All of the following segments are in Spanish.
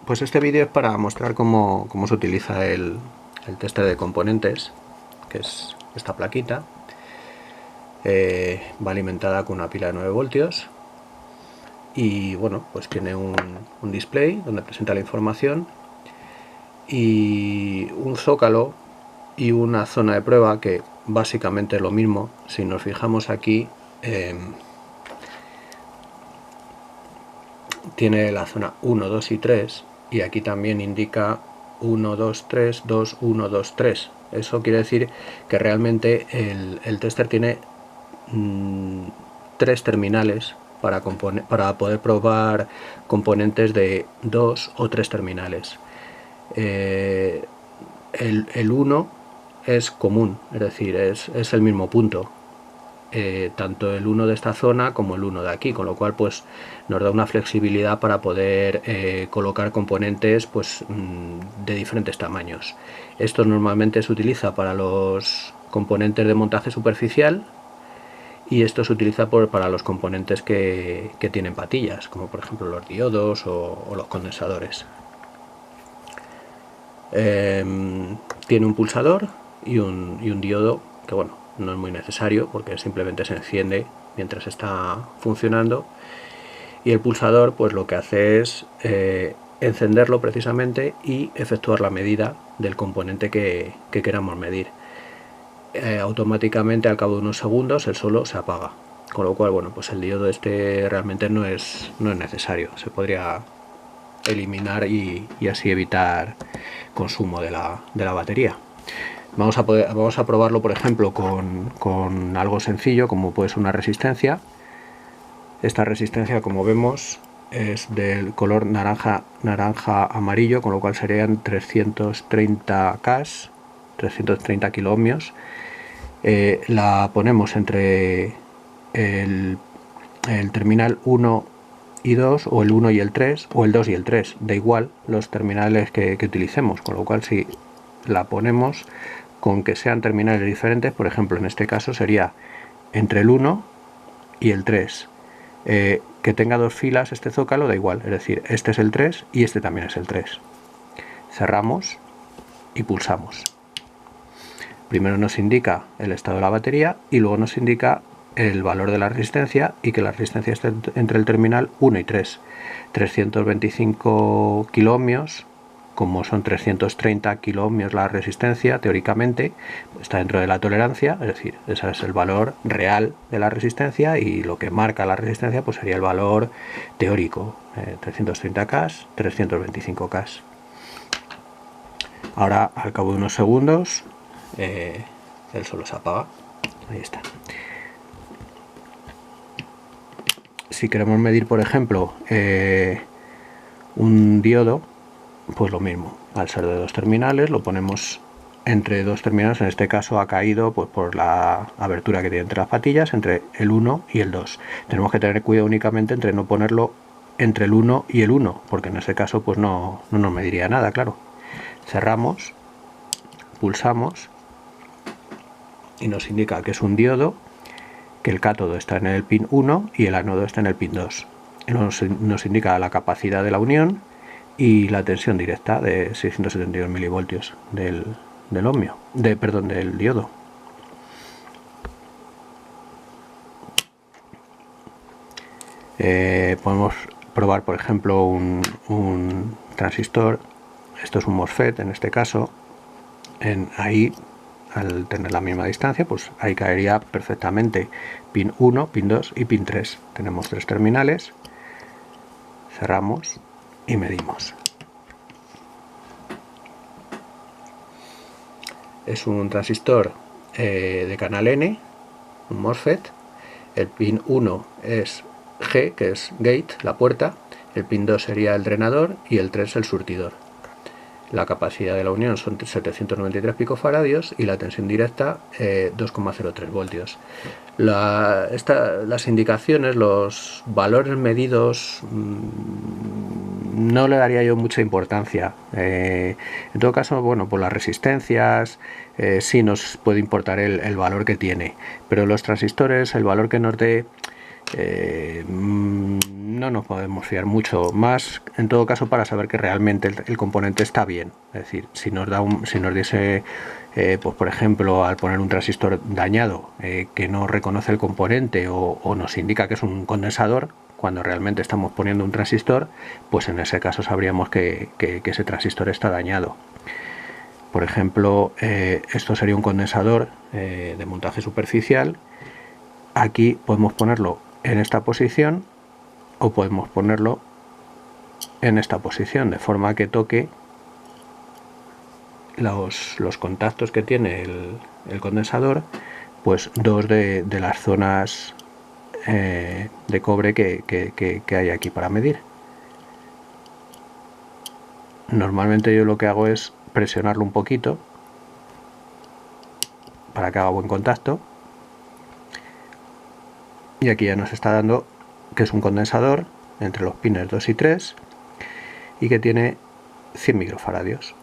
Pues este vídeo es para mostrar cómo se utiliza el tester de componentes, que es esta plaquita. Va alimentada con una pila de 9 voltios y bueno, pues tiene un display donde presenta la información y un zócalo y una zona de prueba que básicamente es lo mismo. Si nos fijamos aquí, tiene la zona 1, 2 y 3 y aquí también indica 1, 2, 3, 2, 1, 2, 3. Eso quiere decir que realmente el tester tiene 3 terminales para poder probar componentes de 2 o 3 terminales. El 1 es común, es decir, es el mismo punto. Tanto el 1 de esta zona como el 1 de aquí, con lo cual pues nos da una flexibilidad para poder colocar componentes pues de diferentes tamaños. Esto normalmente se utiliza para los componentes de montaje superficial y esto se utiliza para los componentes que tienen patillas, como por ejemplo los diodos o los condensadores. Tiene un pulsador y un diodo que bueno, no es muy necesario porque simplemente se enciende mientras está funcionando, y el pulsador pues lo que hace es encenderlo precisamente y efectuar la medida del componente que queramos medir. Automáticamente al cabo de unos segundos el solo se apaga, con lo cual bueno, pues el diodo este realmente no es necesario, se podría eliminar y así evitar consumo de la batería. Vamos a probarlo por ejemplo con algo sencillo como puede ser una resistencia. Esta resistencia, como vemos, es del color naranja amarillo, con lo cual serían 330 K, 330 kiloohmios. La ponemos entre el terminal 1 y 2, o el 1 y el 3, o el 2 y el 3, da igual los terminales que utilicemos, con lo cual si la ponemos con que sean terminales diferentes, por ejemplo en este caso sería entre el 1 y el 3, que tenga dos filas este zócalo da igual, es decir, este es el 3 y este también es el 3. Cerramos y pulsamos. Primero nos indica el estado de la batería y luego nos indica el valor de la resistencia, y que la resistencia está entre el terminal 1 y 3. 325 kiloohmios, como son 330 kiloohmios la resistencia, teóricamente está dentro de la tolerancia, es decir, ese es el valor real de la resistencia, y lo que marca la resistencia pues sería el valor teórico, 330K, 325K. Ahora al cabo de unos segundos el solo se apaga, ahí está. Si queremos medir por ejemplo un diodo, pues lo mismo, al ser de dos terminales lo ponemos entre dos terminales, en este caso ha caído pues por la abertura que tiene entre las patillas, entre el 1 y el 2. Tenemos que tener cuidado únicamente entre no ponerlo entre el 1 y el 1, porque en ese caso pues no nos mediría nada, claro. Cerramos, pulsamos y nos indica que es un diodo, que el cátodo está en el pin 1 y el ánodo está en el pin 2. Nos indica la capacidad de la unión y la tensión directa de 672 milivoltios del diodo. Podemos probar por ejemplo un transistor. Esto es un MOSFET en este caso. Ahí, al tener la misma distancia, pues ahí caería perfectamente pin 1, pin 2 y pin 3. Tenemos tres terminales. Cerramos y medimos. Es un transistor de canal N, un MOSFET. El pin 1 es G, que es gate, la puerta. El pin 2 sería el drenador y el 3 el surtidor. La capacidad de la unión son 793 picofaradios y la tensión directa 2,03 voltios. Las indicaciones, los valores medidos, no le daría yo mucha importancia. En todo caso, bueno, por las resistencias sí nos puede importar el valor que tiene, pero los transistores, el valor que nos dé, no nos podemos fiar mucho más, en todo caso, para saber que realmente el componente está bien. Es decir, si nos diese pues por ejemplo, al poner un transistor dañado que no reconoce el componente o nos indica que es un condensador cuando realmente estamos poniendo un transistor, pues en ese caso sabríamos que ese transistor está dañado. Por ejemplo, esto sería un condensador de montaje superficial. Aquí podemos ponerlo en esta posición o podemos ponerlo en esta posición, de forma que toque los contactos que tiene el condensador, pues dos de las zonas de cobre que hay aquí para medir. Normalmente yo lo que hago es presionarlo un poquito para que haga buen contacto, y aquí ya nos está dando que es un condensador entre los pines 2 y 3 y que tiene 100 microfaradios,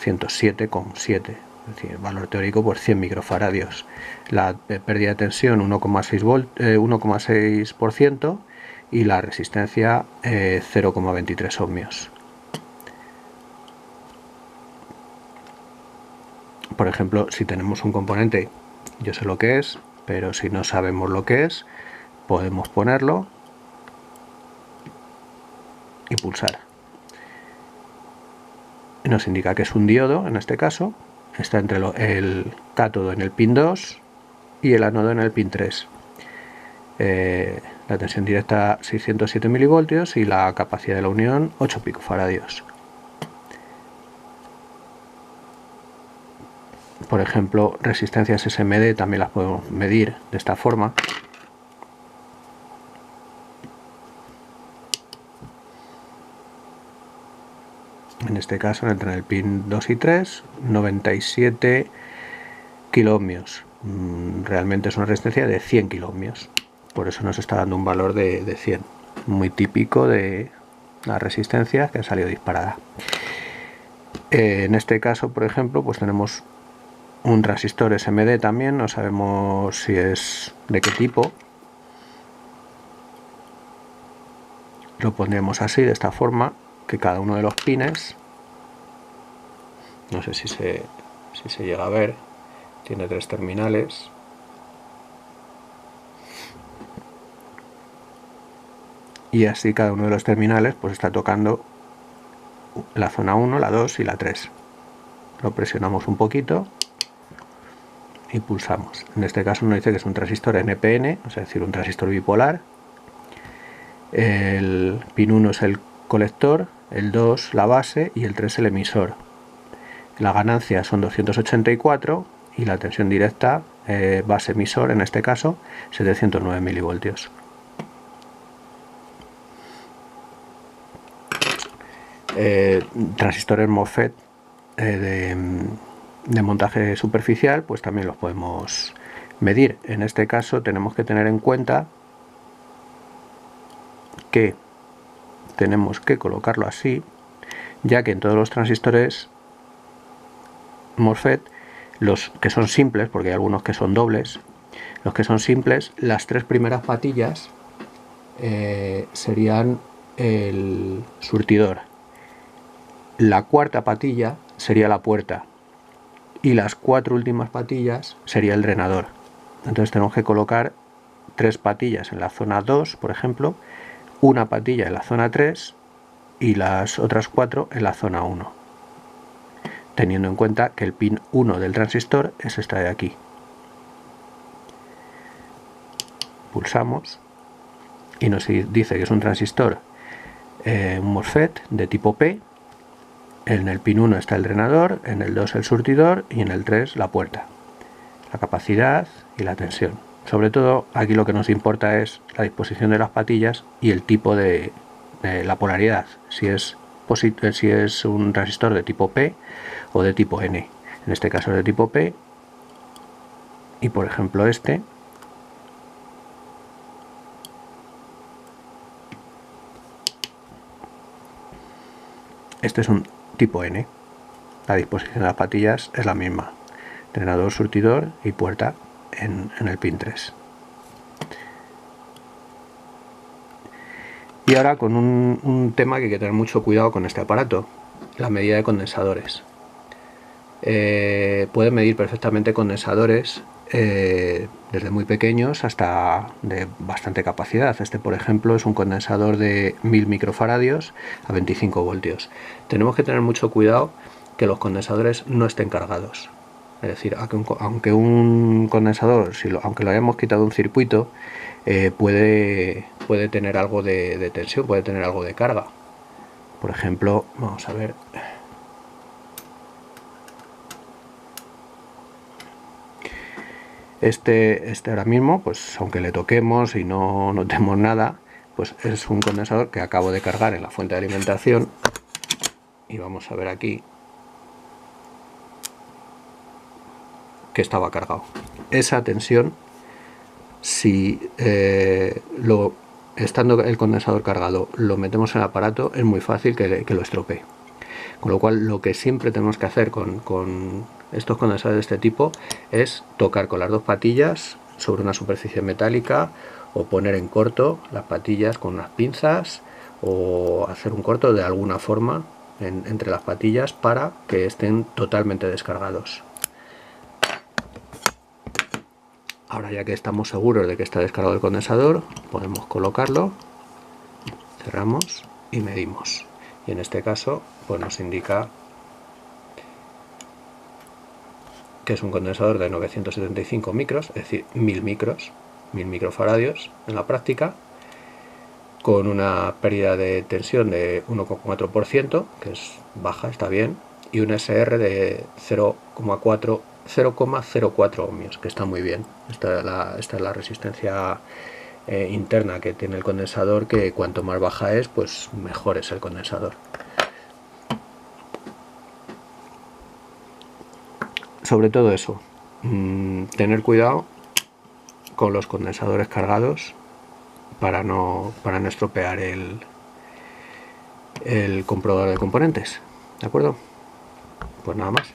107,7, es decir, el valor teórico por 100 microfaradios. La pérdida de tensión 1,6% y la resistencia 0,23 ohmios. Por ejemplo, si tenemos un componente, yo sé lo que es, pero si no sabemos lo que es, podemos ponerlo y pulsar. Nos indica que es un diodo, en este caso, está entre el cátodo en el pin 2 y el ánodo en el pin 3. La tensión directa 607 milivoltios y la capacidad de la unión 8 picofaradios. Por ejemplo, resistencias SMD también las podemos medir de esta forma. En este caso, entre el pin 2 y 3, 97 kiloohmios. Realmente es una resistencia de 100 kiloohmios. Por eso nos está dando un valor de 100. Muy típico de las resistencias que ha salido disparada. En este caso, por ejemplo, pues tenemos un transistor SMD también. No sabemos si es de qué tipo. Lo pondremos así, de esta forma, que cada uno de los pines, no sé si se llega a ver, tiene 3 terminales. Y así cada uno de los terminales pues está tocando la zona 1, la 2 y la 3. Lo presionamos un poquito y pulsamos. En este caso nos dice que es un transistor NPN, es decir, un transistor bipolar. El pin 1 es el colector, el 2 la base y el 3 el emisor. La ganancia son 284 y la tensión directa base emisor, en este caso 709 milivoltios. Transistores MOSFET de montaje superficial, pues también los podemos medir. En este caso tenemos que tener en cuenta que tenemos que colocarlo así, ya que en todos los transistores MOSFET, los que son simples, porque hay algunos que son dobles, los que son simples, las 3 primeras patillas serían el surtidor, la cuarta patilla sería la puerta y las 4 últimas patillas sería el drenador. Entonces tenemos que colocar 3 patillas en la zona 2, por ejemplo, una patilla en la zona 3 y las otras 4 en la zona 1, teniendo en cuenta que el pin 1 del transistor es esta de aquí. Pulsamos y nos dice que es un transistor un MOSFET de tipo P. En el pin 1 está el drenador, en el 2 el surtidor y en el 3 la puerta, la capacidad y la tensión. Sobre todo aquí lo que nos importa es la disposición de las patillas y el tipo de la polaridad, si es un transistor de tipo P o de tipo N. En este caso es de tipo P, y por ejemplo este es un tipo N. La disposición de las patillas es la misma, drenador, surtidor y puerta en el pin 3. Y ahora con un tema que hay que tener mucho cuidado con este aparato, la medida de condensadores. Puede medir perfectamente condensadores desde muy pequeños hasta de bastante capacidad. Este, por ejemplo, es un condensador de 1000 microfaradios a 25 voltios. Tenemos que tener mucho cuidado que los condensadores no estén cargados. Es decir, aunque un condensador, aunque lo hayamos quitado un circuito, puede tener algo de tensión, puede tener algo de carga. Por ejemplo, vamos a ver. Este ahora mismo, pues aunque le toquemos y no notemos nada, pues es un condensador que acabo de cargar en la fuente de alimentación. Y vamos a ver aquí que estaba cargado. Esa tensión, si estando el condensador cargado lo metemos en el aparato, es muy fácil que lo estropee. Con lo cual, lo que siempre tenemos que hacer con estos condensadores de este tipo es tocar con las dos patillas sobre una superficie metálica, o poner en corto las patillas con unas pinzas, o hacer un corto de alguna forma entre las patillas para que estén totalmente descargados. Ahora, ya que estamos seguros de que está descargado el condensador, podemos colocarlo, cerramos y medimos. Y en este caso, pues nos indica que es un condensador de 975 micros, es decir, 1000 micros, 1000 microfaradios en la práctica, con una pérdida de tensión de 1,4%, que es baja, está bien, y un SR de 0,04 ohmios, que está muy bien. Esta es la resistencia interna que tiene el condensador, que cuanto más baja es, pues mejor es el condensador. Sobre todo eso, tener cuidado con los condensadores cargados para no estropear el comprobador de componentes. ¿De acuerdo? Pues nada más.